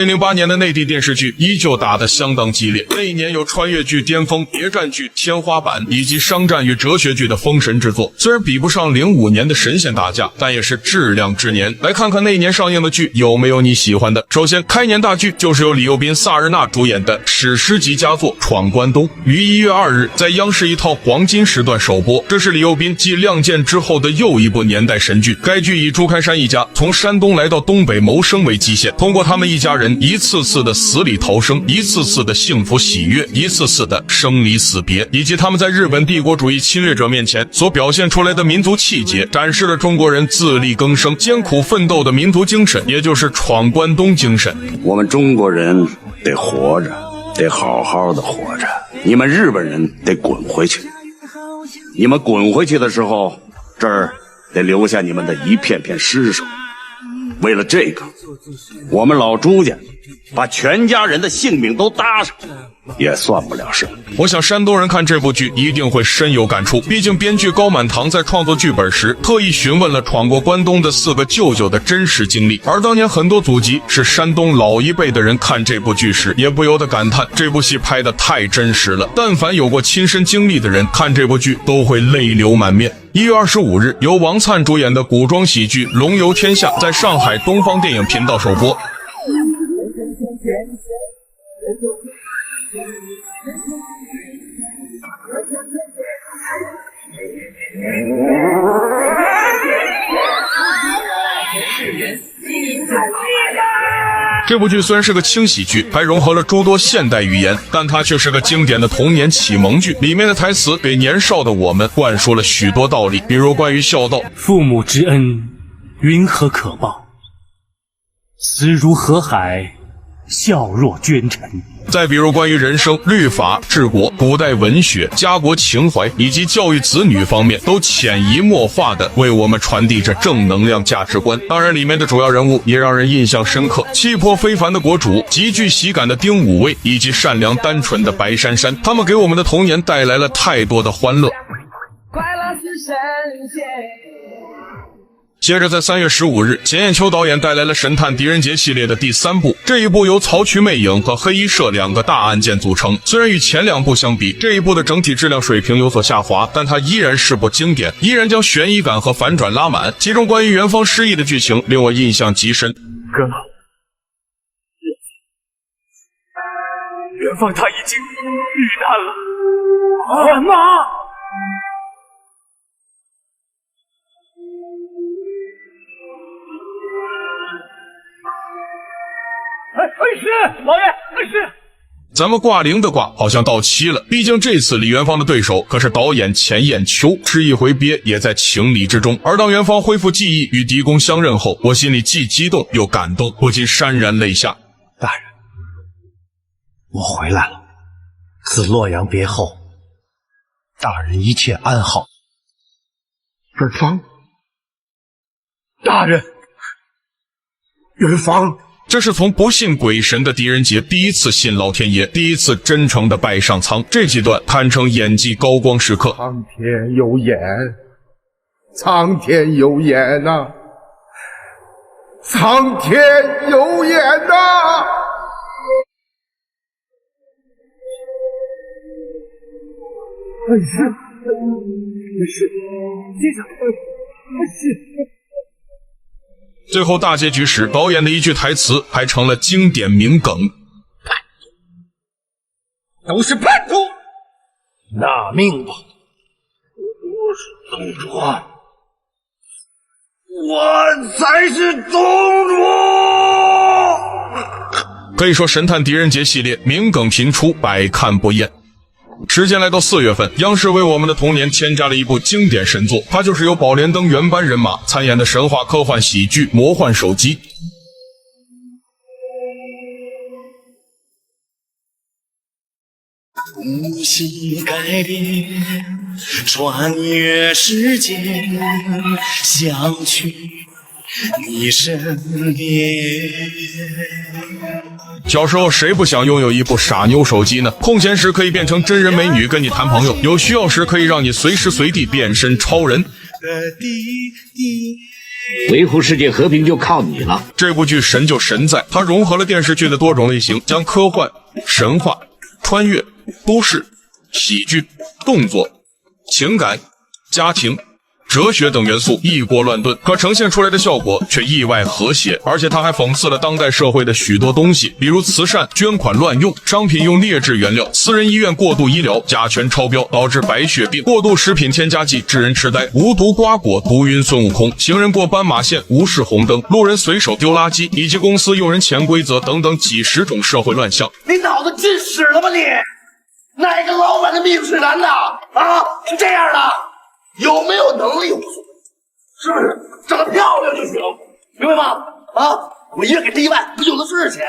2008年的内地电视剧依旧打得相当激烈，那一年有穿越剧巅峰、谍战剧天花板以及商战与哲学剧的封神之作。虽然比不上05年的神仙打架，但也是质量之年。来看看那一年上映的剧有没有你喜欢的。首先，开年大剧就是由李幼斌、萨日娜主演的史诗级佳作《闯关东》，于1月2日在央视一套黄金时段首播。这是李幼斌继《亮剑》之后的又一部年代神剧。该剧以朱开山一家从山东来到东北谋生为基线，通过他们一家人一次次的死里逃生，一次次的幸福喜悦，一次次的生离死别，以及他们在日本帝国主义侵略者面前所表现出来的民族气节，展示了中国人自力更生、艰苦奋斗的民族精神，也就是闯关东精神。我们中国人得活着，得好好的活着。你们日本人得滚回去。你们滚回去的时候，这儿得留下你们的一片片尸首。为了这个，我们老朱家把全家人的性命都搭上，也算不了什么。我想山东人看这部剧一定会深有感触，毕竟编剧高满堂在创作剧本时特意询问了闯过关东的4个舅舅的真实经历，而当年很多祖籍是山东老一辈的人看这部剧时也不由得感叹这部戏拍得太真实了，但凡有过亲身经历的人看这部剧都会泪流满面。1月25日由王灿主演的古装喜剧《龙游天下》在上海东方电影频道首播。这部剧虽然是个轻喜剧，还融合了诸多现代语言，但它却是个经典的童年启蒙剧。里面的台词给年少的我们灌输了许多道理，比如关于孝道，父母之恩，云何可报？思如河海，孝若捐臣。再比如关于人生、律法、治国、古代文学、家国情怀以及教育子女方面，都潜移默化地为我们传递着正能量价值观。当然，里面的主要人物也让人印象深刻，气魄非凡的国主，极具喜感的丁武卫，以及善良单纯的白珊珊，他们给我们的童年带来了太多的欢乐。快乐是神仙。接着在3月15日，钱雁秋导演带来了神探狄仁杰系列的第3部，这一部由曹禺魅影和黑衣社2个大案件组成。虽然与前2部相比，这一部的整体质量水平有所下滑，但它依然是部经典，依然将悬疑感和反转拉满。其中关于元芳失忆的剧情令我印象极深。哥，元芳他已经遇难了。什么？是老爷，是。咱们挂铃的挂好像到期了，毕竟这次李元芳的对手可是导演钱雁秋，吃一回鳖也在情理之中。而当元芳恢复记忆与狄公相认后，我心里既激动又感动，不禁潸然泪下。大人，我回来了。自洛阳别后，大人一切安好。元芳，大人，元芳。这是从不信鬼神的狄仁杰第一次信老天爷，第一次真诚的拜上苍。这几段堪称演技高光时刻。苍天有眼，苍天有眼呐、苍天有眼呐、是，先生，是。最后大结局时，导演的一句台词还成了经典名梗：都是叛徒！拿命吧！我是宗主，我才是宗主！可以说，神探狄仁杰系列名梗频出，百看不厌。时间来到4月份，央视为我们的童年添加了一部经典神作，它就是由宝莲灯原班人马参演的神话科幻喜剧《魔幻手机》。无心改变，穿越时间，想去你身边。小时候谁不想拥有一部傻妞手机呢？空闲时可以变成真人美女跟你谈朋友，有需要时可以让你随时随地变身超人。滴滴维护世界和平就靠你了。这部剧神就神在，它融合了电视剧的多种类型，将科幻、神话、穿越、都市、喜剧、动作、情感、家庭、哲学等元素一锅乱炖，可呈现出来的效果却意外和谐。而且它还讽刺了当代社会的许多东西，比如慈善捐款乱用，商品用劣质原料，私人医院过度医疗，甲醛超标导致白血病，过度食品添加剂致人痴呆，无毒瓜果毒晕孙悟空，行人过斑马线无视红灯，路人随手丢垃圾，以及公司用人潜规则等等几十种社会乱象。你脑子进屎了吧你？哪个老板的命是男的啊？是这样的，有没有能力无所谓，是不是？长得漂亮就行，明白吗？啊，我一月给他1万，不有的是钱。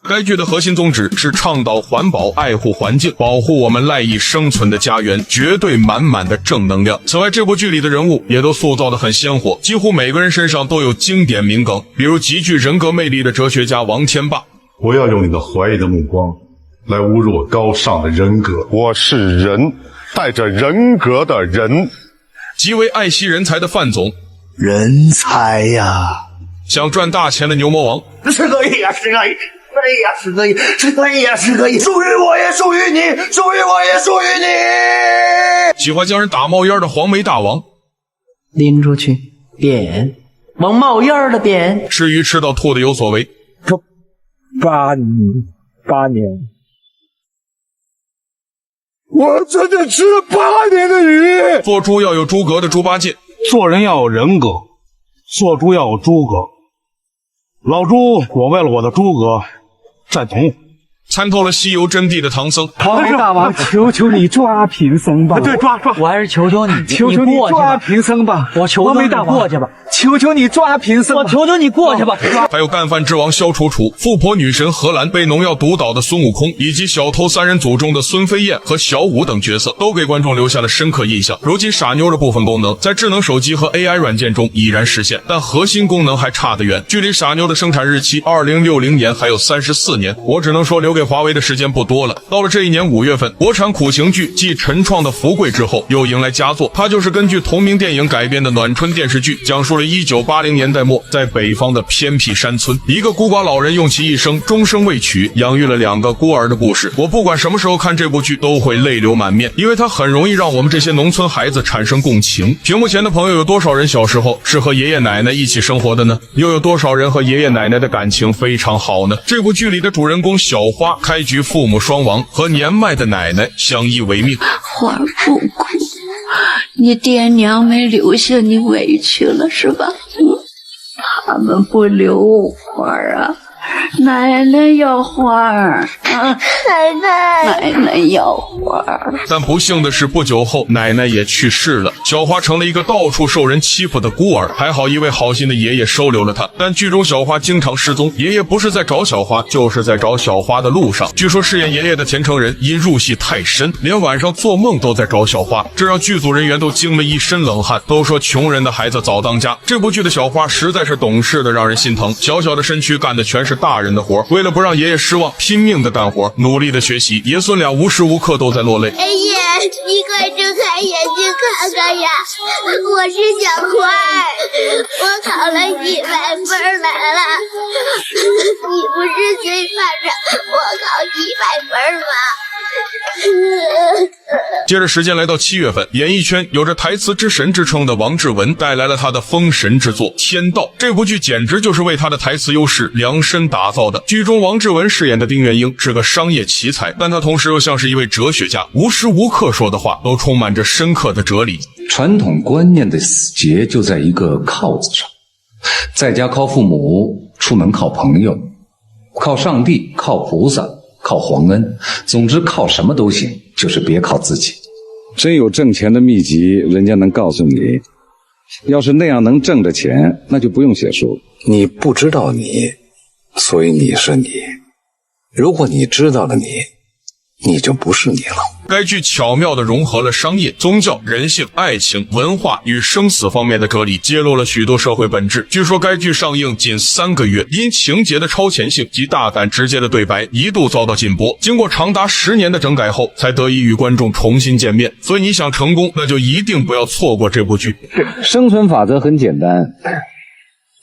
该剧的核心宗旨是倡导环保、爱护环境、保护我们赖以生存的家园，绝对满满的正能量。此外，这部剧里的人物也都塑造得很鲜活，几乎每个人身上都有经典名梗，比如极具人格魅力的哲学家王天霸。不要用你的怀疑的目光来侮辱我高尚的人格，我是人，带着人格的人。极为爱惜人才的范总，人才呀，想赚大钱的牛魔王，是可以呀，是可以，是可以，是可以呀，是可以，属于我也属于你，属于我也属于你。喜欢将人打冒烟的黄眉大王，拎出去扁，往冒烟的扁。吃鱼吃到吐的有所为，8年。我真的吃了8年的鱼。做猪要有猪格的猪八戒，做人要有人格，做猪要有猪格。老朱，我为了我的猪格赞同。参透了西游真谛的唐僧，黄眉大王，求求你抓贫僧吧！对，抓！我还是求求你，求求你抓贫僧吧！我求求你过去吧！求求你抓贫僧！我求求你过去吧！还有干饭之王萧楚楚、富婆女神荷兰、被农药毒倒的孙悟空，以及小偷3人组中的孙飞燕和小五等角色，都给观众留下了深刻印象。如今傻妞的部分功能在智能手机和 AI 软件中已然实现，但核心功能还差得远，距离傻妞的生产日期2060年还有34年。我只能说留给华为的时间不多了。到了这一年5月份，国产苦情剧继陈创的《福贵》之后，又迎来佳作。它就是根据同名电影改编的暖春电视剧，讲述了1980年代末在北方的偏僻山村，一个孤寡老人用其一生终生未娶，养育了2个孤儿的故事。我不管什么时候看这部剧都会泪流满面，因为它很容易让我们这些农村孩子产生共情。屏幕前的朋友，有多少人小时候是和爷爷奶奶一起生活的呢？又有多少人和爷爷奶奶的感情非常好呢？这部剧里的主人公小花开局父母双亡，和年迈的奶奶相依为命。花儿不哭，你爹娘没留下你委屈了是吧？他们不留花儿啊，奶奶要花儿啊，奶奶要花儿。但不幸的是，不久后奶奶也去世了，小花成了一个到处受人欺负的孤儿。还好一位好心的爷爷收留了她，但剧中小花经常失踪，爷爷不是在找小花，就是在找小花的路上。据说饰演爷爷的田成仁因入戏太深，连晚上做梦都在找小花，这让剧组人员都惊了一身冷汗。都说穷人的孩子早当家，这部剧的小花实在是懂事的让人心疼，小小的身躯干的全是大人的活，为了不让爷爷失望，拼命的干活，努力的学习，爷孙俩无时无刻都在落泪。爷爷，你快睁开眼睛看看呀！我是小花儿，我考了100分来了。你不是最盼着我考100分吗？接着时间来到7月份，演艺圈有着台词之神之称的王志文带来了他的封神之作《天道》。这部剧简直就是为他的台词优势量身打造的。剧中王志文饰演的丁元英是个商业奇才，但他同时又像是一位哲学家，无时无刻说的话都充满着深刻的哲理。传统观念的死结就在一个靠字上，在家靠父母，出门靠朋友，靠上帝，靠菩萨，靠皇恩，总之靠什么都行，就是别靠自己。真有挣钱的秘籍，人家能告诉你，要是那样能挣着钱，那就不用写书。你不知道你，所以你是你。如果你知道了你，你就不是你了。该剧巧妙地融合了商业、宗教、人性、爱情、文化与生死方面的哲理，揭露了许多社会本质。据说该剧上映仅3个月，因情节的超前性及大胆直接的对白，一度遭到禁播。经过长达10年的整改后，才得以与观众重新见面。所以你想成功，那就一定不要错过这部剧。生存法则很简单，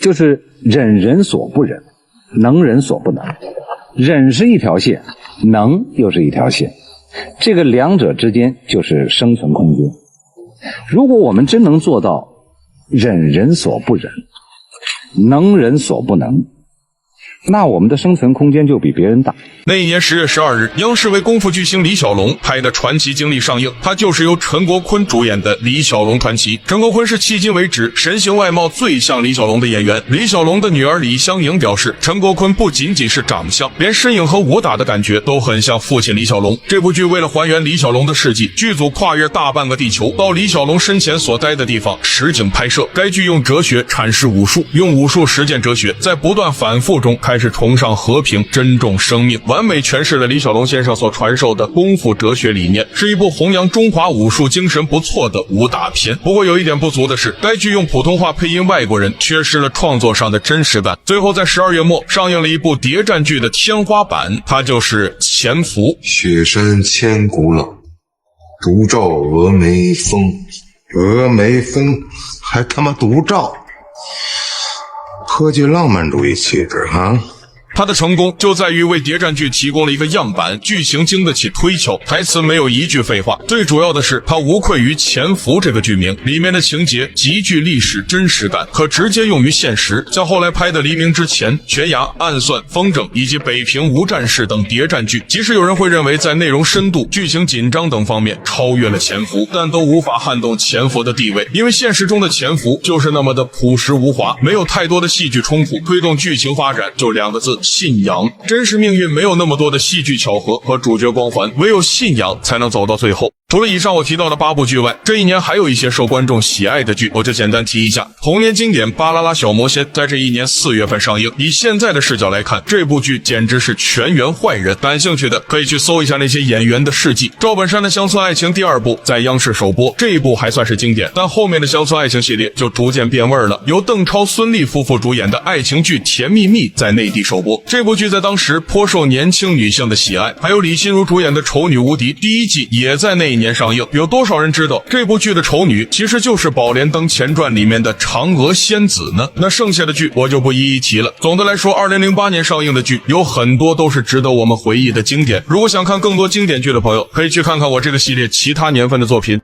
就是忍人所不忍，能人所不能。忍是一条线，能又是一条线，这个两者之间就是生存空间。如果我们真能做到忍人所不忍，能人所不能，那我们的生存空间就比别人大。那一年10月12日，央视为功夫巨星李小龙拍的传奇经历上映，他就是由陈国坤主演的《李小龙传奇》。陈国坤是迄今为止神形外貌最像李小龙的演员。李小龙的女儿李香莹表示，陈国坤不仅仅是长相，连身影和武打的感觉都很像父亲李小龙。这部剧为了还原李小龙的事迹，剧组跨越大半个地球，到李小龙生前所待的地方实景拍摄。该剧用哲学阐释武术，用武术实践哲学，在不断反复中开始崇尚和平，珍重生命，完美诠释了李小龙先生所传授的功夫哲学理念，是一部弘扬中华武术精神不错的武打片。不过有一点不足的是，该剧用普通话配音外国人，缺失了创作上的真实感。最后在12月末上映了一部谍战剧的天花板，它就是《潜伏》。雪山千古冷，独照峨眉峰。峨眉峰还他妈独照，颇具浪漫主义气质啊！他的成功就在于为谍战剧提供了一个样板，剧情经得起推敲，台词没有一句废话。最主要的是，他无愧于潜伏这个剧名，里面的情节极具历史真实感，可直接用于现实。像后来拍的《黎明之前》、《悬崖》、《暗算》、《风筝》以及《北平无战事》等谍战剧，即使有人会认为在内容深度、剧情紧张等方面超越了潜伏，但都无法撼动潜伏的地位，因为现实中的潜伏就是那么的朴实无华，没有太多的戏剧冲突，推动剧情发展就2个字：信仰。真实命运没有那么多的戏剧巧合和主角光环，唯有信仰才能走到最后。除了以上我提到的8部剧外，这一年还有一些受观众喜爱的剧，我就简单提一下。童年经典《巴啦啦小魔仙》在这一年4月份上映，以现在的视角来看，这部剧简直是全员坏人。感兴趣的可以去搜一下那些演员的事迹。赵本山的《乡村爱情》第2部在央视首播，这一部还算是经典，但后面的乡村爱情系列就逐渐变味了。由邓超、孙俪夫妇主演的爱情剧《甜蜜蜜》在内地首播，这部剧在当时颇受年轻女性的喜爱。还有李心如主演的《丑女无敌》第1季也在那一年上映。有多少人知道这部剧的丑女其实就是《宝莲灯前传》里面的嫦娥仙子呢？那剩下的剧我就不一一提了。总的来说，2008年上映的剧有很多都是值得我们回忆的经典。如果想看更多经典剧的朋友，可以去看看我这个系列其他年份的作品。